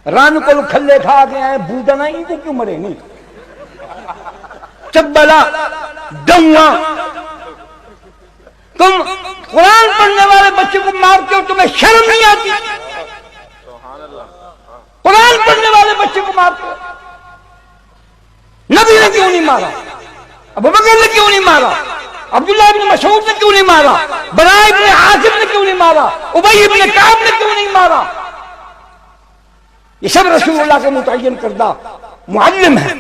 رن کو کھلے کھا کے آئے بودا نہیں کو کیوں مرے نہیں چبلا ڈنگا. تم قرآن پڑھنے والے بچے کو مارتے ہو تمہیں شرم نہیں آتی؟ قرآن پڑھنے والے بچے کو مارتے ہو. نبی نے کیوں نہیں مارا؟ ابوبکر نے کیوں نہیں مارا؟ عبداللہ ابن مسعود نے کیوں نہیں مارا؟ براء ابن عازب نے کیوں نہیں مارا؟ ابی ابن کعب نے کیوں نہیں مارا؟ یہ سب رسول اللہ کے متعین کردہ معلم ہیں.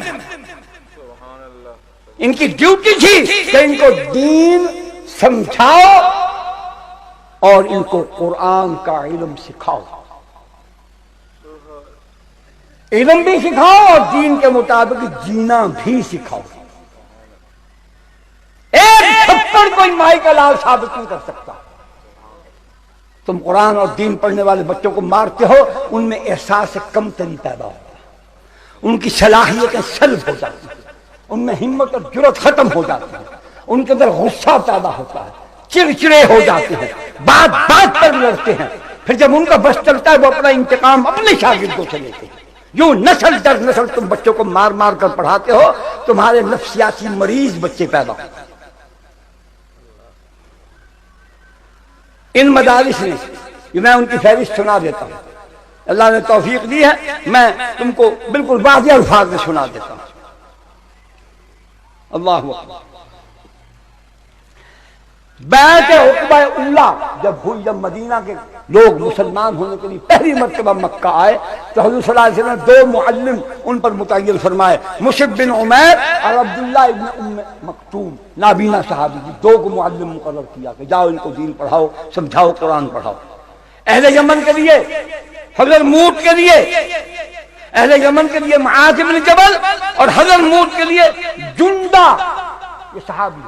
ان کی ڈیوٹی تھی کہ ان کو دین سمجھاؤ اور ان کو قرآن کا علم سکھاؤ. علم بھی سکھاؤ اور دین کے مطابق جینا بھی سکھاؤ. ایک تھپڑ کوئی مائی کا لال ثابت نہیں کر سکتا. تم قرآن اور دین پڑھنے والے بچوں کو مارتے ہو، ان میں احساس کمتری پیدا ہوتا ہے، ان کی صلاحیتیں سلب ہو جاتی ہیں، ان میں ہمت اور جرأت ختم ہو جاتی ہے، ان کے اندر غصہ پیدا ہوتا ہے، چڑچڑے ہو جاتے ہیں، بات بات پر لڑتے ہیں. پھر جب ان کا بس چلتا ہے وہ اپنا انتقام اپنے شاگردوں سے لیتے ہیں. یوں نسل در نسل تم بچوں کو مار مار کر پڑھاتے ہو، تمہارے نفسیاتی مریض بچے پیدا ہوتے ہیں. ان مدارس نے، میں ان کی فہرست سنا دیتا ہوں، اللہ نے توفیق دی ہے، میں تم کو بالکل واضح الفاظ میں سنا دیتا ہوں. اللہ اکبر. بیعت عقبہ اولیٰ جب ہوئی، جب مدینہ کے لوگ مسلمان ہونے کے لیے پہلی مرتبہ مکہ آئے تو حضور صلی اللہ علیہ وسلم نے 2 معلم ان پر متعین فرمائے، مصعب بن عمیر اور عبداللہ ابن ام مکتوم، نابینا صحابی کی 2 کو معلم مقرر کیا کہ جاؤ ان کو دین پڑھاؤ، سمجھاؤ، قرآن پڑھاؤ. اہل یمن کے لیے حضرت موت کے لیے، اہل یمن کے لیے معاذ بن جبل اور حضرت موت کے لیے جندہ، یہ صحابی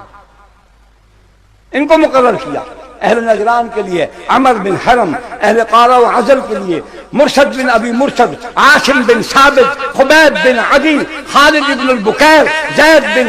ان کو مقرر کیا. اہل نجران کے لیے عمر بن حرم، اہل قارہ و عزل کے لیے مرشد بن ابی مرشد، عاصم بن ثابت، خبیب بن عدی، خالد بن البکیر، زید بن